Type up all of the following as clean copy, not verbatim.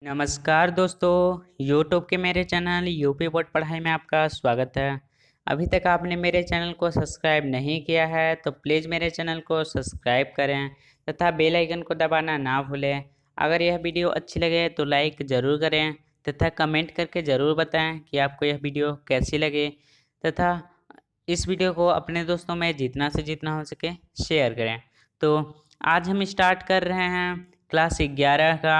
नमस्कार दोस्तों, यूट्यूब के मेरे चैनल यूपी बोर्ड पढ़ाई में आपका स्वागत है। अभी तक आपने मेरे चैनल को सब्सक्राइब नहीं किया है तो प्लीज़ मेरे चैनल को सब्सक्राइब करें तथा बेल आइकन को दबाना ना भूलें। अगर यह वीडियो अच्छी लगे तो लाइक ज़रूर करें तथा कमेंट करके ज़रूर बताएं कि आपको यह वीडियो कैसी लगे तथा इस वीडियो को अपने दोस्तों में जितना से जितना हो सके शेयर करें। तो आज हम स्टार्ट कर रहे हैं क्लास 11 का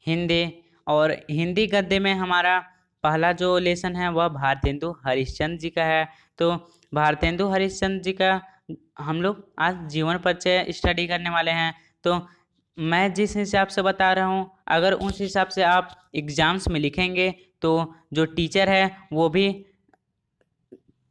हिंदी। और हिंदी गद्य में हमारा पहला जो लेसन है वह भारतेंदु हरिश्चंद्र जी का है। तो भारतेंदु हरिश्चंद्र जी का हम लोग आज जीवन परिचय स्टडी करने वाले हैं। तो मैं जिस हिसाब से बता रहा हूँ, अगर उस हिसाब से आप एग्जाम्स में लिखेंगे तो जो टीचर है वो भी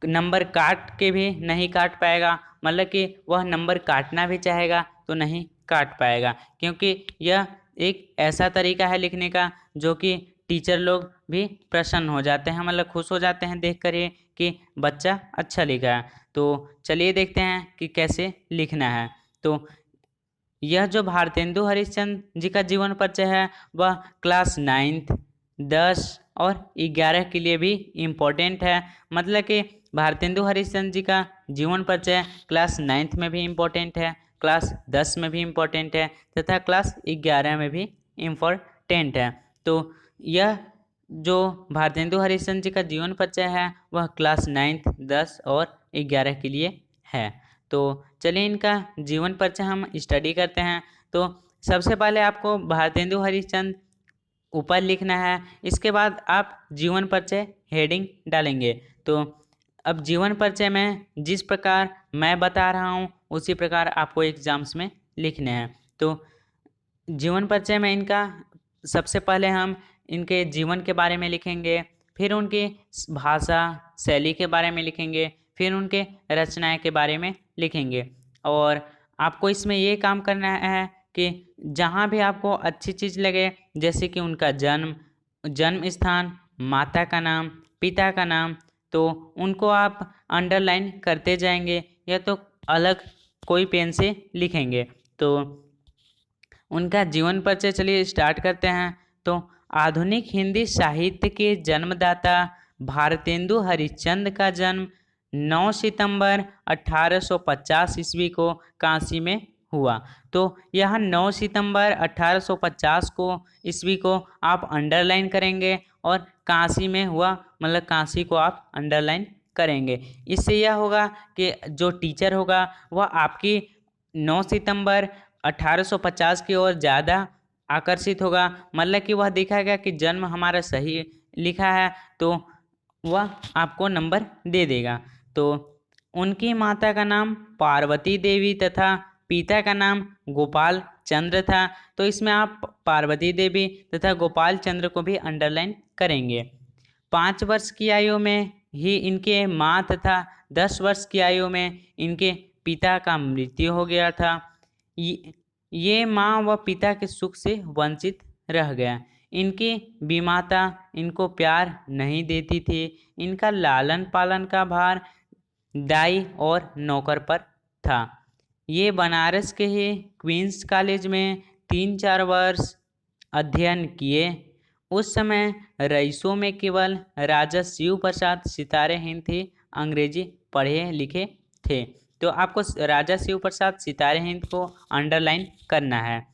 नंबर काट के भी नहीं काट पाएगा, मतलब कि वह नंबर काटना भी चाहेगा तो नहीं काट पाएगा, क्योंकि यह एक ऐसा तरीका है लिखने का जो कि टीचर लोग भी प्रसन्न हो जाते हैं, मतलब खुश हो जाते हैं देख कर ही कि बच्चा अच्छा लिखा है। तो चलिए देखते हैं कि कैसे लिखना है। तो यह जो भारतेंदु हरिश्चंद्र जी का जीवन परिचय है वह क्लास 9th 10 और 11 के लिए भी इम्पोर्टेंट है। मतलब कि भारतेंदु हरिश्चंद्र जी का जीवन परिचय क्लास 9th में भी इम्पोर्टेंट है, क्लास 10 में भी इम्पोर्टेंट है तथा क्लास 11 में भी इम्पोर्टेंट है। तो यह जो भारतेंदु हरिश्चंद्र जी का जीवन परिचय है वह क्लास 9th 10 और 11 के लिए है। तो चलिए इनका जीवन परिचय हम स्टडी करते हैं। तो सबसे पहले आपको भारतेंदु हरिश्चंद्र ऊपर लिखना है, इसके बाद आप जीवन परिचय हेडिंग डालेंगे। तो अब जीवन परिचय में जिस प्रकार मैं बता रहा हूँ उसी प्रकार आपको एग्जाम्स में लिखने हैं। तो जीवन परिचय में इनका सबसे पहले हम इनके जीवन के बारे में लिखेंगे, फिर उनकी भाषा शैली के बारे में लिखेंगे, फिर उनके रचनाएं के बारे में लिखेंगे। और आपको इसमें ये काम करना है कि जहाँ भी आपको अच्छी चीज़ लगे, जैसे कि उनका जन्म स्थान, माता का नाम, पिता का नाम, तो उनको आप अंडरलाइन करते जाएंगे या तो अलग कोई पेन से लिखेंगे। तो उनका जीवन परिचय चलिए स्टार्ट करते हैं। तो आधुनिक हिंदी साहित्य के जन्मदाता भारतेंदु हरिश्चंद्र का जन्म 9 सितंबर 1850 ईस्वी को काशी में हुआ। तो यह 9 सितंबर 1850 को ईस्वी को आप अंडरलाइन करेंगे और काशी में हुआ, मतलब काशी को आप अंडरलाइन करेंगे। इससे यह होगा कि जो टीचर होगा वह आपकी 9 सितंबर 1850 की ओर ज़्यादा आकर्षित होगा, मतलब कि वह दिखाएगा कि जन्म हमारा सही लिखा है तो वह आपको नंबर दे देगा। तो उनकी माता का नाम पार्वती देवी तथा पिता का नाम गोपाल चंद्र था। तो इसमें आप पार्वती देवी तथा गोपाल चंद्र को भी अंडरलाइन करेंगे। 5 वर्ष की आयु में ही इनके माँ तथा 10 वर्ष की आयु में इनके पिता का मृत्यु हो गया था। ये माँ व पिता के सुख से वंचित रह गया। इनकी बीमाता इनको प्यार नहीं देती थी। इनका लालन पालन का भार दाई और नौकर पर था। ये बनारस के ही क्वींस कॉलेज में 3-4 वर्ष अध्ययन किए। उस समय रईसों में केवल राजा शिव प्रसाद सितारे हिंद ही अंग्रेजी पढ़े लिखे थे। तो आपको राजा शिव प्रसाद सितारे हिंद को अंडरलाइन करना है।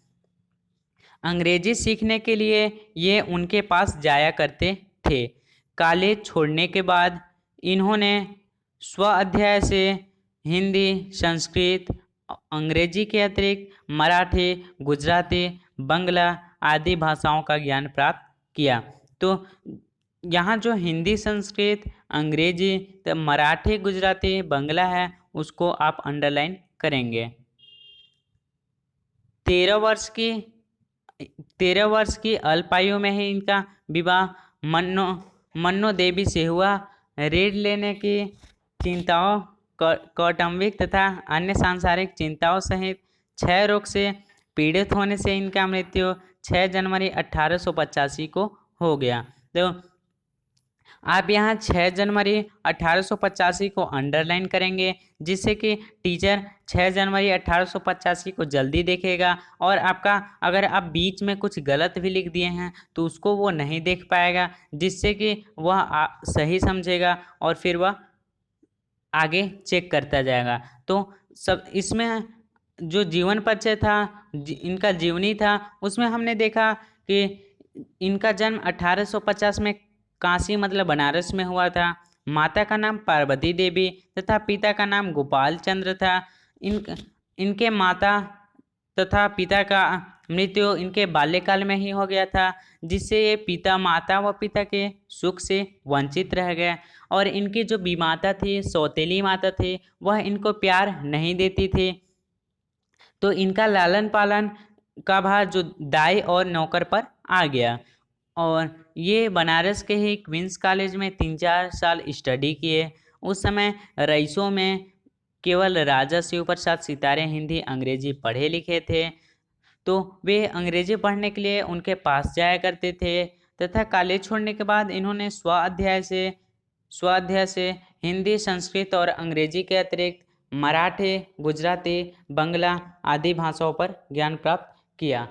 अंग्रेजी सीखने के लिए ये उनके पास जाया करते थे। कॉलेज छोड़ने के बाद इन्होंने स्व अध्याय से हिंदी, संस्कृत, अंग्रेजी के अतिरिक्त मराठी, गुजराती, बंगला आदि भाषाओं का ज्ञान प्राप्त किया। तो यहाँ जो हिंदी, संस्कृत, अंग्रेजी, मराठी, गुजराती, बंगला है उसको आप अंडरलाइन करेंगे। 13 वर्ष की अल्पायु में ही इनका विवाह मन्नो देवी से हुआ। ऋण लेने की चिंताओं, कौटुंबिक तथा अन्य सांसारिक चिंताओं सहित 6 रोग से पीड़ित होने से इनका मृत्यु 6 जनवरी 1885 को हो गया। तो आप यहाँ 6 जनवरी 1885 को अंडरलाइन करेंगे, जिससे कि टीचर 6 जनवरी 1885 को जल्दी देखेगा, और आपका अगर आप बीच में कुछ गलत भी लिख दिए हैं तो उसको वो नहीं देख पाएगा, जिससे कि वह सही समझेगा और फिर वह आगे चेक करता जाएगा। तो सब इसमें जो जीवन परिचय था, इनका जीवनी था, उसमें हमने देखा कि इनका जन्म 1850 में काशी मतलब बनारस में हुआ था। माता का नाम पार्वती देवी तथा पिता का नाम गोपाल चंद्र था। इनके माता तथा पिता का मृत्यु इनके बाल्यकाल में ही हो गया था, जिससे ये माता व पिता के सुख से वंचित रह गए। और इनकी जो बीमाता थी, सौतेली माता थी, वह इनको प्यार नहीं देती थी। तो इनका लालन पालन का भार जो दाई और नौकर पर आ गया, और ये बनारस के ही क्वींस कॉलेज में 3-4 साल स्टडी किए। उस समय रईसों में केवल राजा शिव प्रसाद सितारे हिंदी अंग्रेजी पढ़े लिखे थे, तो वे अंग्रेजी पढ़ने के लिए उनके पास जाया करते थे। तथा कॉलेज छोड़ने के बाद इन्होंने स्वाध्याय से हिंदी, संस्कृत और अंग्रेजी के अतिरिक्त मराठी, गुजराती, बंगला आदि भाषाओं पर ज्ञान प्राप्त किया।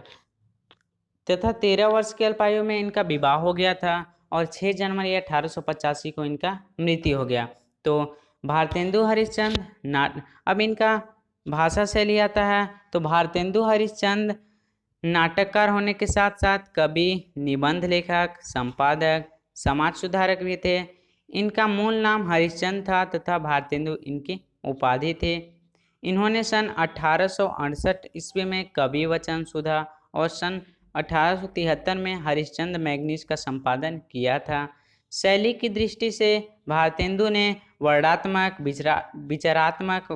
तथा 13 वर्ष की अल्पायु में इनका विवाह हो गया था, और 6 जनवरी 1885 को इनका मृत्यु हो गया। तो भारतेंदु हरिश्चंद्र अब इनका भाषा शैली आता है। तो भारतेंदु हरिश्चंद्र नाटककार होने के साथ साथ कवि, निबंध लेखक, संपादक, समाज सुधारक भी थे। इनका मूल नाम हरिश्चंद्र था तथा भारतेंदु इनकी उपाधि थे। इन्होंने सन 1868 ईस्वी में कवि वचन सुधा और सन 1873 में हरिश्चंद्र मैगजीन का संपादन किया था। शैली की दृष्टि से भारतेंदु ने वर्णात्मक, विचारात्मक,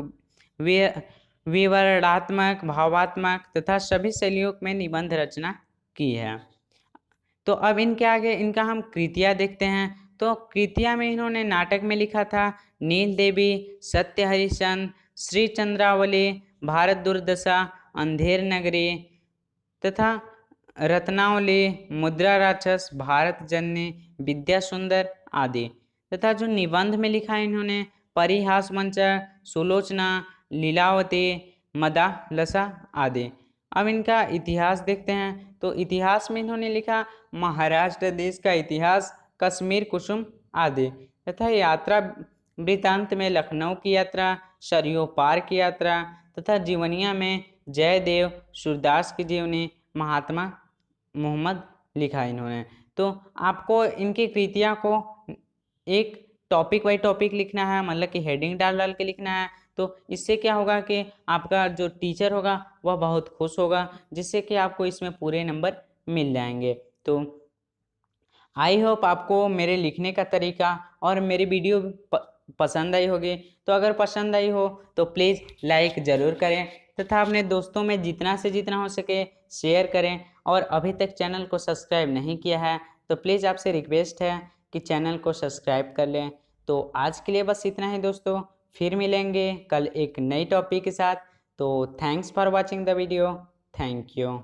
विवरणात्मक, भावात्मक तथा सभी शैलियों में निबंध रचना की है। तो अब इनके आगे इनका हम कृतियाँ देखते हैं। तो कृतियाँ में इन्होंने नाटक में लिखा था नील देवी, सत्य हरिश्चंद्र, श्री चंद्रावली, भारत दुर्दशा, अंधेर नगरी तथा रत्नावली, मुद्रा राक्षस, भारत जननी, विद्या सुंदर आदि। तथा जो निबंध में लिखा है इन्होंने परिहास मंचक, सुलोचना, लीलावती, मदालसा आदि। अब इनका इतिहास देखते हैं। तो इतिहास में इन्होंने लिखा महाराष्ट्र देश का इतिहास, कश्मीर कुसुम आदि। तथा यात्रा वृतांत में लखनऊ की यात्रा, सरयू पार की यात्रा तथा जीवनिया में जयदेव, सूरदास की जीवनी, महात्मा मोहम्मद लिखा इन्होंने। तो आपको इनकी कृतियाँ को एक टॉपिक बाई टॉपिक लिखना है, मतलब कि हेडिंग डाल डाल के लिखना है। तो इससे क्या होगा कि आपका जो टीचर होगा वह बहुत खुश होगा, जिससे कि आपको इसमें पूरे नंबर मिल जाएंगे। तो आई होप आपको मेरे लिखने का तरीका और मेरी वीडियो पसंद आई होगी। तो अगर पसंद आई हो तो प्लीज़ लाइक ज़रूर करें तथा अपने दोस्तों में जितना से जितना हो सके शेयर करें। और अभी तक चैनल को सब्सक्राइब नहीं किया है तो प्लीज़ आपसे रिक्वेस्ट है कि चैनल को सब्सक्राइब कर लें। तो आज के लिए बस इतना ही दोस्तों, फिर मिलेंगे कल एक नई टॉपिक के साथ। तो thanks for watching the video. Thank you.